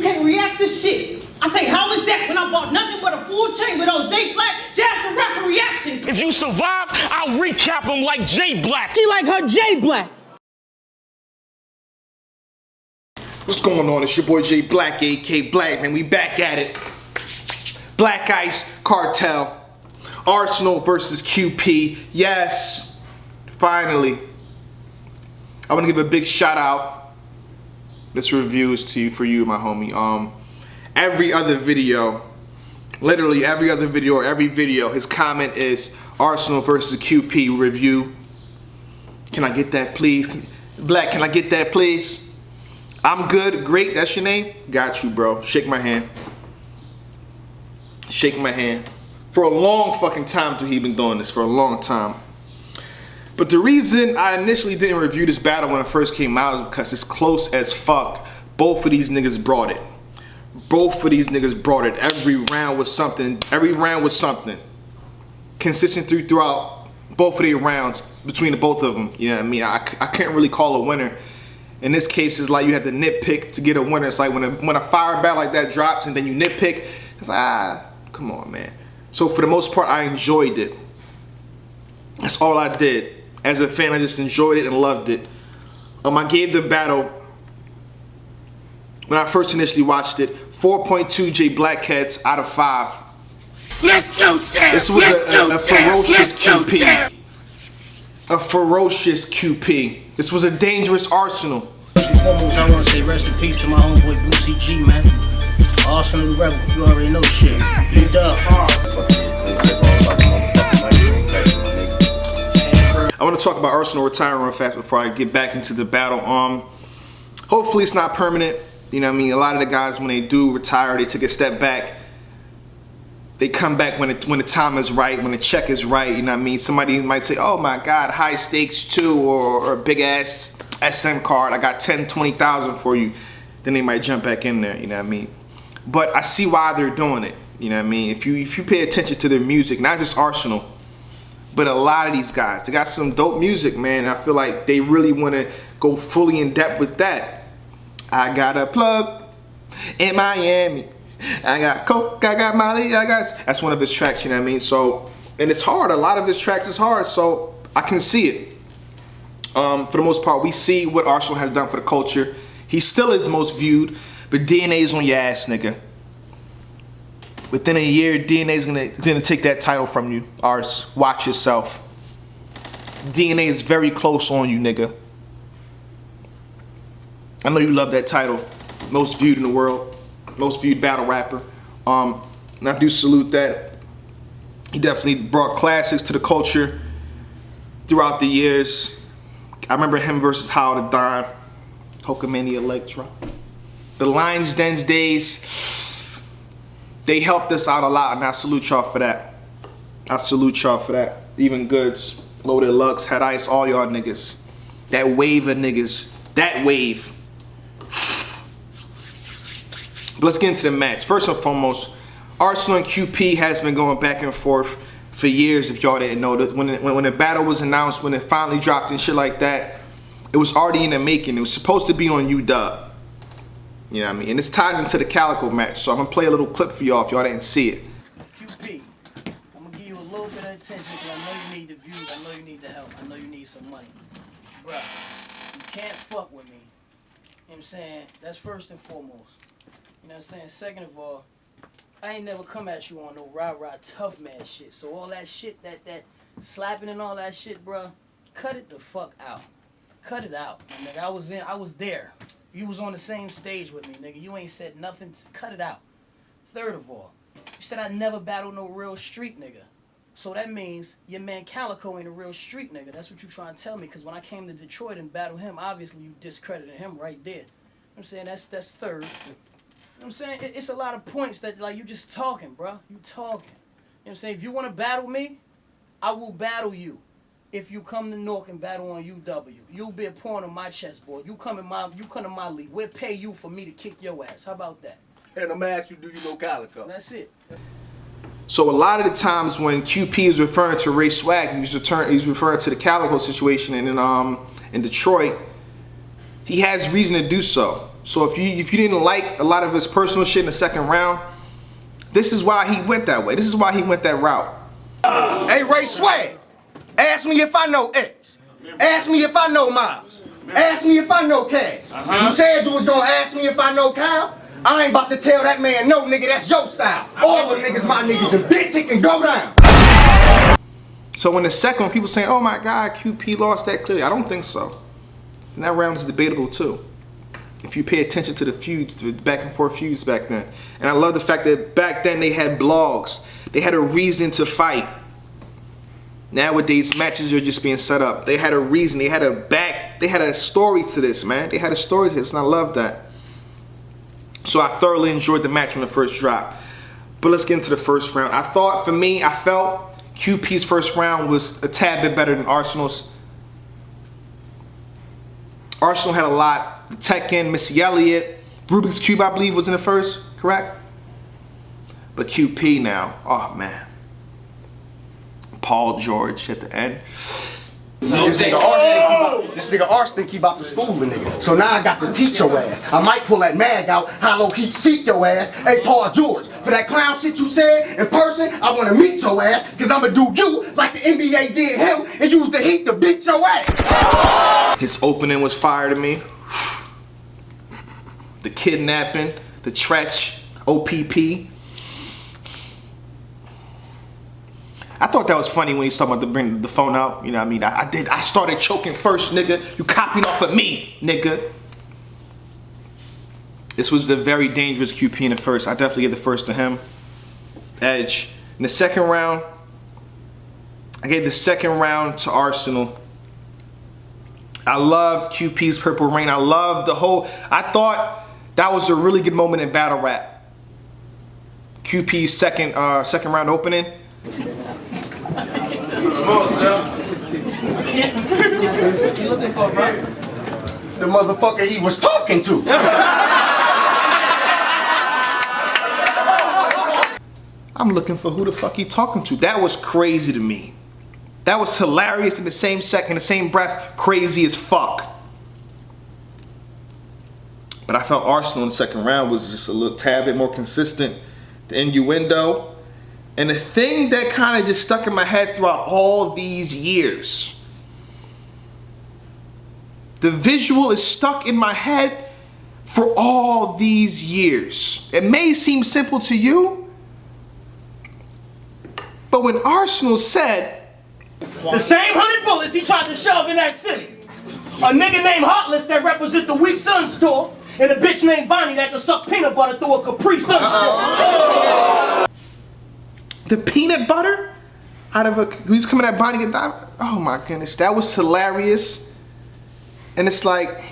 can't react to shit. I say, how is that when I bought nothing but a full chain with old J Blac, just the rapper reaction? If you survive, I'll recap him like J Blac. She like her J Blac. What's going on? It's your boy J Blac, AK Blac, man. We back at it. Black Ice Cartel. Arsonal versus QP. Yes, finally. I want to give a big shout out. This review is for you, my homie. Every other video, literally every other video or every video, his comment is Arsonal versus QP review. Can I get that, please? Blac, can I get that, please? I'm good, great, that's your name? Got you, bro. Shake my hand. Shake my hand. For a long fucking time too, he been doing this, for a long time. But the reason I initially didn't review this battle when it first came out is because it's close as fuck. Both of these niggas brought it. Both of these niggas brought it. Every round was something. Every round was something. Consistent throughout both of their rounds between the both of them. You know what I mean? I can't really call a winner. In this case, it's like you have to nitpick to get a winner. It's like when a fire battle like that drops and then you nitpick, it's like, come on, man. So for the most part, I enjoyed it. That's all I did. As a fan, I just enjoyed it and loved it. I gave the battle, when I first initially watched it, 4.2 J Blac heads out of 5. Let's go, Sam. This was a ferocious QP. A ferocious QP. This was a dangerous Arsonal. Foremost, I want to say rest in peace to my homeboy Boosie G, man. Arsonal Rebel, you already know shit. You dub. I want to talk about Arsonal retiring real fast before I get back into the battle. Hopefully it's not permanent. You know what I mean? A lot of the guys, when they do retire, they take a step back. They come back when the time is right, when the check is right. You know what I mean? Somebody might say, oh my God, high stakes too, or a big ass SM card. I got 10, 20,000 for you. Then they might jump back in there. You know what I mean? But I see why they're doing it. You know what I mean? If you pay attention to their music, not just Arsonal, but a lot of these guys, they got some dope music, man. I feel like they really want to go fully in depth with that. I got a plug in Miami. I got coke, I got Molly, that's one of his tracks, you know what I mean? So, and it's hard, a lot of his tracks is hard, so I can see it. For the most part, we see what Arsonal has done for the culture. He still is the most viewed, but DNA's on your ass, nigga. Within a year, DNA's gonna take that title from you, Ars. Watch yourself. DNA is very close on you, nigga. I know you love that title. Most viewed in the world. Most viewed battle rapper. And I do salute that. He definitely brought classics to the culture throughout the years. I remember him versus How to Don, Hokamania Electra. The Lions Den's days, they helped us out a lot, and I salute y'all for that. I salute y'all for that. Even Goods, Loaded Lux, Had Ice, all y'all niggas. That wave of niggas. That wave. But let's get into the match. First and foremost, Arsonal and QP has been going back and forth for years, if y'all didn't know. When the battle was announced, when it finally dropped and shit like that, it was already in the making. It was supposed to be on UW. You know what I mean? And this ties into the Calico match, so I'm going to play a little clip for y'all if y'all didn't see it. QP, I'm going to give you a little bit of attention because I know you need the views, I know you need the help, I know you need some money. Bruh, you can't fuck with me. You know what I'm saying? That's first and foremost. You know what I'm saying? Second of all, I ain't never come at you on no rah-rah tough man shit. So all that shit, that slapping and all that shit, bruh, cut it the fuck out. Cut it out. Nigga, I was there. You was on the same stage with me, nigga. You ain't said nothing. Cut it out. Third of all, you said I never battled no real street nigga. So that means your man Calico ain't a real street nigga. That's what you trying to tell me. Because when I came to Detroit and battled him, obviously you discredited him right there. You know what I'm saying? That's third. You know what I'm saying? It's a lot of points that, like, you just talking, bro. You talking. You know what I'm saying? If you want to battle me, I will battle you. If you come to Newark and battle on UW, you'll be a pawn on my chessboard. You come to my league. We'll pay you for me to kick your ass. How about that? And I'm gonna ask you, do you know Calico? That's it. So a lot of the times when QP is referring to Ray Swag, he's referring to the Calico situation in Detroit. He has reason to do so. So if you didn't like a lot of his personal shit in the second round, this is why he went that way. This is why he went that route. Hey, Ray Swag, ask me if I know X. Ask me if I know Miles. Ask me if I know Cash. You said you was gonna ask me if I know Kyle. I ain't about to tell that man no, nigga, that's your style. All the niggas my niggas, and bitch, it can go down. So in the second one, people saying, oh my God, QP lost that clearly. I don't think so. And that round is debatable too. If you pay attention to the feuds, the back and forth feuds back then. And I love the fact that back then they had blogs. They had a reason to fight. Nowadays, matches are just being set up. They had a reason, they had a story to this, man. They had a story to this, and I love that. So I thoroughly enjoyed the match from the first drop. But let's get into the first round. I felt QP's first round was a tad bit better than Arsenal's. Arsonal had a lot. The Tekken, Missy Elliott, Rubik's Cube, I believe, was in the first, correct? But QP now, oh man. Paul George at the end. This nigga Ars think he about to school the nigga. So now I got to teach your ass. I might pull that mag out, hollow heat seek your ass. Hey, Paul George, for that clown shit you said in person, I want to meet your ass, because I'm going to do you like the NBA did him and use the heat to beat your ass. His opening was fire to me. The kidnapping, the Tretch, OPP. I thought that was funny when he's talking about to bring the phone out. You know what I mean? I started choking first, nigga. You copied off of me, nigga. This was a very dangerous QP in the first. I definitely give the first to him. Edge. In the second round, I gave the second round to Arsonal. I loved QP's Purple Rain. I loved the whole... I thought that was a really good moment in battle rap. QP's second round opening. What you looking for, bro? The motherfucker he was talking to. I'm looking for who the fuck he talking to. That was crazy to me. That was hilarious in the same second, in the same breath, crazy as fuck. But I felt Arsonal in the second round was just a little tad bit more consistent. The innuendo. And the thing that kind of just stuck in my head throughout all these years. The visual is stuck in my head for all these years. It may seem simple to you, but when Arsonal said, the same 100 bullets he tried to shove in that city. A nigga named Heartless that represent the Weak Sun store, and a bitch named Bonnie that can suck peanut butter through a Capri Sun store. the peanut butter out of a, he's coming at Bonnie and die. Oh my goodness, that was hilarious. And it's like,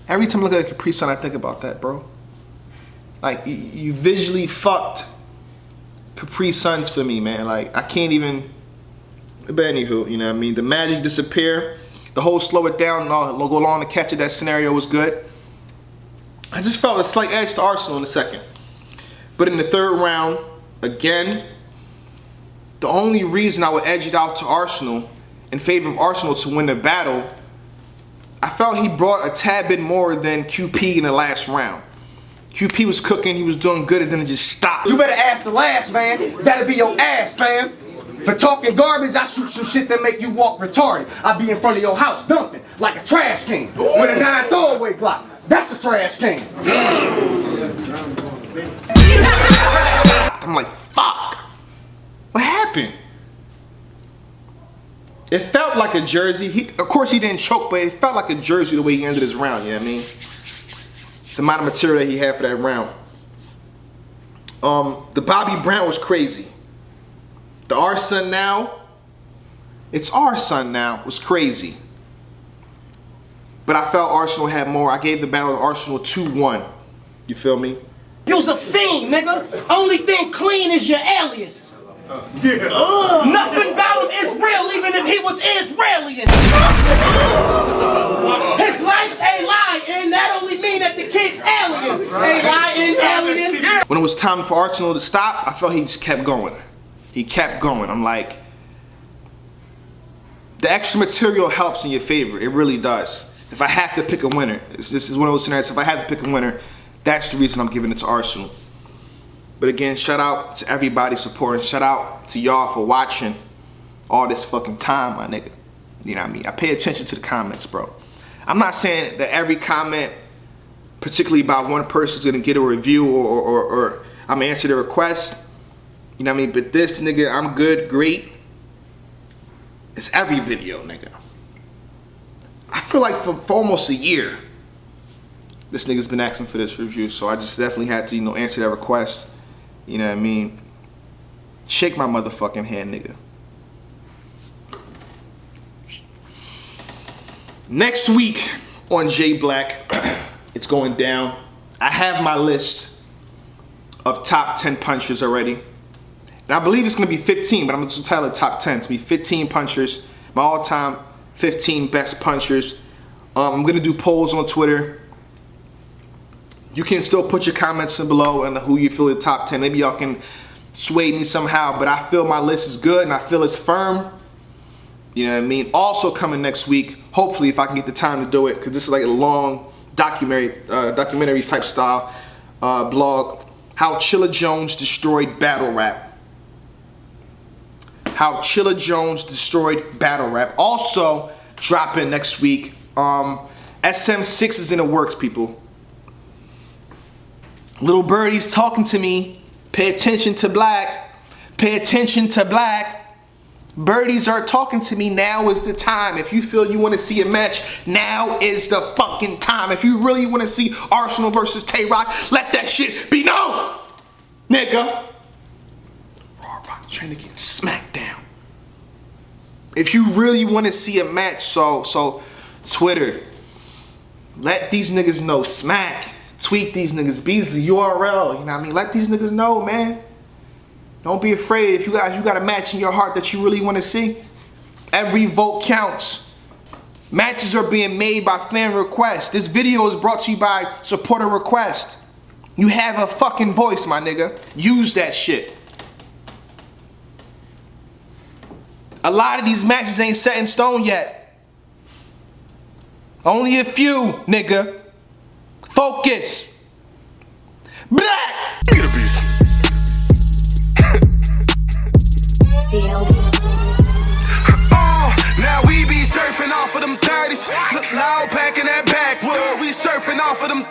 every time I look at a Capri Sun, I think about that, bro. Like, you visually fucked Capri Suns for me, man. Like, I can't even, but anywho, you know what I mean? The magic disappear, the whole slow it down, and all, go along to catch it, that scenario was good. I just felt a slight edge to Arsonal in the second. But in the third round, again, the only reason I would edge it out to Arsonal, in favor of Arsonal to win the battle, I felt he brought a tad bit more than QP in the last round. QP was cooking, he was doing good, and then it just stopped. You better ask the last man. That'll be your ass, fam. For talking garbage, I shoot some shit that make you walk retarded. I be in front of your house dumping like a trash can with a 9 throwaway Blac. That's a trash can. I'm like, fuck. What happened? It felt like a jersey. Of course he didn't choke, but it felt like a jersey the way he ended his round, you know what I mean? The amount of material that he had for that round. The Bobby Brown was crazy. The Our Son Now, it's Our Son Now, was crazy. But I felt Arsonal had more. I gave the battle to Arsonal 2-1. You feel me? You's a fiend, nigga. Only thing clean is your alias. Nothing about him is real, even if he was Israeli. His life's a lie, and that only mean that the kid's alien. A lie and alien. When it was time for Arsonal to stop, I felt he just kept going. He kept going. I'm like, the extra material helps in your favor. It really does. If I have to pick a winner, this is one of those scenarios. If I have to pick a winner, that's the reason I'm giving it to Arsonal. But again, shout out to everybody supporting. Shout out to y'all for watching all this fucking time, my nigga. You know what I mean? I pay attention to the comments, bro. I'm not saying that every comment, particularly about one person, is gonna get a review or I'm gonna answer the request. You know what I mean? But this nigga, I'm good, great. It's every video, nigga. I feel like for almost a year, this nigga's been asking for this review, so I just definitely had to, you know, answer that request. You know what I mean? Shake my motherfucking hand, nigga. Next week on Blac, it's going down. I have my list of top 10 punchers already. And I believe it's gonna be 15, but I'm gonna tell the top 10. It's gonna be 15 punchers, my all-time 15 best punchers. I'm gonna do polls on Twitter. You can still put your comments in below and who you feel the top 10. Maybe y'all can sway me somehow, but I feel my list is good and I feel it's firm. You know what I mean? Also coming next week, hopefully if I can get the time to do it, because this is like a long documentary type style blog. How Chilla Jones destroyed battle rap. How Chilla Jones destroyed battle rap. Also dropping next week. SM6 is in the works, people. Little birdie's talking to me. Pay attention to Blac. Pay attention to Blac. Birdies are talking to me. Now is the time. If you feel you want to see a match, now is the fucking time. If you really want to see Arsonal versus Tay-Rock, let that shit be known, nigga. Raw Rock trying to get smacked down. If you really want to see a match, so Twitter, let these niggas know. Smack, tweet these niggas, Beasley, URL, you know what I mean? Let these niggas know, man. Don't be afraid. If you got a match in your heart that you really want to see, every vote counts. Matches are being made by fan request. This video is brought to you by supporter request. You have a fucking voice, my nigga. Use that shit. A lot of these matches ain't set in stone yet. Only a few, nigga. Focus. Blac! Now we be surfing off of them 30s. Look loud, packing that backwood. We surfing off of them